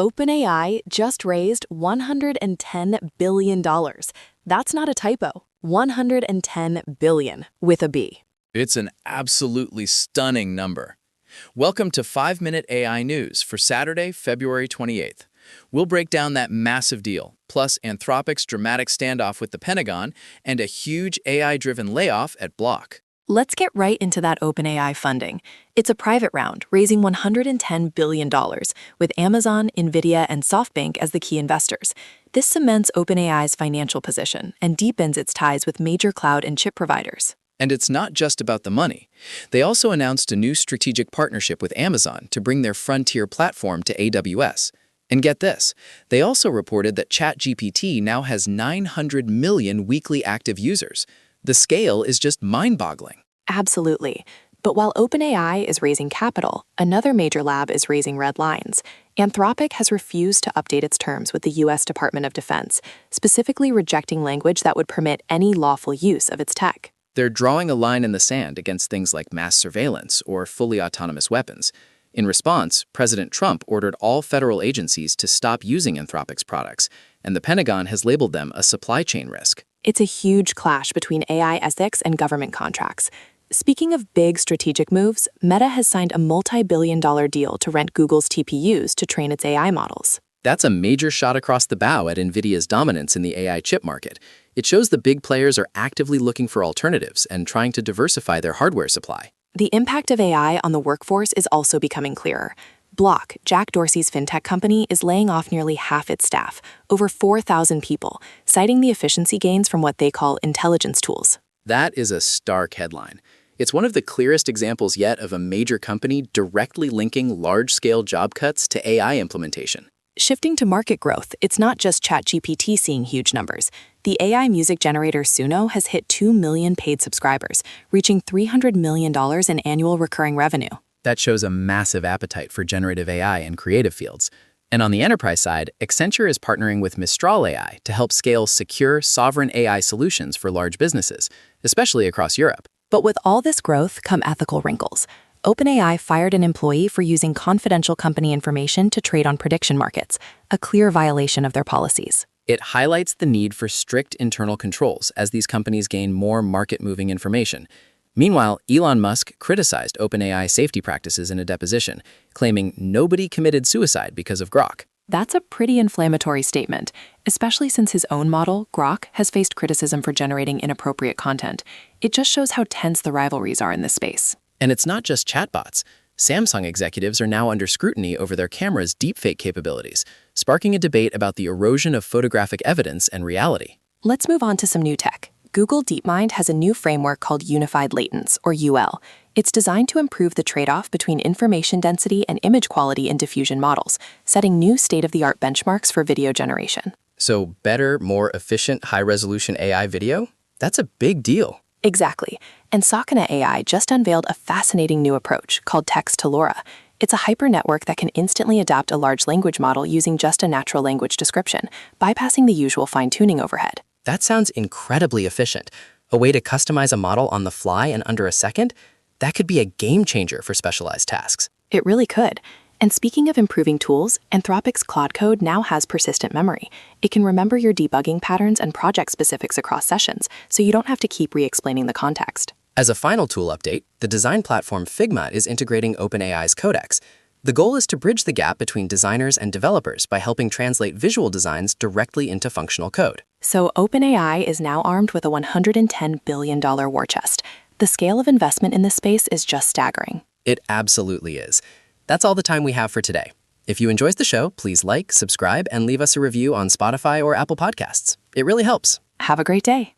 OpenAI just raised $110 billion. That's not a typo. 110 billion with a B. It's an absolutely stunning number. Welcome to 5-Minute AI News for Saturday, February 28th. We'll break down that massive deal, plus Anthropic's dramatic standoff with the Pentagon and a huge AI-driven layoff at Block. Let's get right into that OpenAI funding. It's a private round, raising $110 billion, with Amazon, NVIDIA, and SoftBank as the key investors. This cements OpenAI's financial position and deepens its ties with major cloud and chip providers. And it's not just about the money. They also announced a new strategic partnership with Amazon to bring their frontier platform to AWS. And get this, they also reported that ChatGPT now has 900 million weekly active users. The scale is just mind-boggling. Absolutely. But while OpenAI is raising capital, another major lab is raising red lines. Anthropic has refused to update its terms with the U.S. Department of Defense, specifically rejecting language that would permit any lawful use of its tech. They're drawing a line in the sand against things like mass surveillance or fully autonomous weapons. In response, President Trump ordered all federal agencies to stop using Anthropic's products, and the Pentagon has labeled them a supply chain risk. It's a huge clash between AI ethics and government contracts. Speaking of big strategic moves, Meta has signed a multi-billion-dollar deal to rent Google's TPUs to train its AI models. That's a major shot across the bow at NVIDIA's dominance in the AI chip market. It shows the big players are actively looking for alternatives and trying to diversify their hardware supply. The impact of AI on the workforce is also becoming clearer. Block, Jack Dorsey's fintech company, is laying off nearly half its staff, over 4,000 people, citing the efficiency gains from what they call intelligence tools. That is a stark headline. It's one of the clearest examples yet of a major company directly linking large-scale job cuts to AI implementation. Shifting to market growth, it's not just ChatGPT seeing huge numbers. The AI music generator Suno has hit 2 million paid subscribers, reaching $300 million in annual recurring revenue. That shows a massive appetite for generative AI in creative fields. And on the enterprise side, Accenture is partnering with Mistral AI to help scale secure, sovereign AI solutions for large businesses, especially across Europe. But with all this growth come ethical wrinkles. OpenAI fired an employee for using confidential company information to trade on prediction markets, a clear violation of their policies. It highlights the need for strict internal controls as these companies gain more market-moving information. Meanwhile, Elon Musk criticized OpenAI safety practices in a deposition, claiming nobody committed suicide because of Grok. That's a pretty inflammatory statement, especially since his own model, Grok, has faced criticism for generating inappropriate content. It just shows how tense the rivalries are in this space. And it's not just chatbots. Samsung executives are now under scrutiny over their camera's deepfake capabilities, sparking a debate about the erosion of photographic evidence and reality. Let's move on to some new tech. Google DeepMind has a new framework called Unified Latents, or UL. It's designed to improve the trade-off between information density and image quality in diffusion models, setting new state-of-the-art benchmarks for video generation. So better, more efficient, high-resolution AI video? That's a big deal. Exactly. And Sakana AI just unveiled a fascinating new approach called Text-to-LoRa. It's a hyper-network that can instantly adapt a large language model using just a natural language description, bypassing the usual fine-tuning overhead. That sounds incredibly efficient. A way to customize a model on the fly in under a second? That could be a game changer for specialized tasks. It really could. And speaking of improving tools, Anthropic's Claude Code now has persistent memory. It can remember your debugging patterns and project specifics across sessions, so you don't have to keep re-explaining the context. As a final tool update, the design platform Figma is integrating OpenAI's Codex. The goal is to bridge the gap between designers and developers by helping translate visual designs directly into functional code. So OpenAI is now armed with a $110 billion war chest. The scale of investment in this space is just staggering. It absolutely is. That's all the time we have for today. If you enjoyed the show, please like, subscribe, and leave us a review on Spotify or Apple Podcasts. It really helps. Have a great day.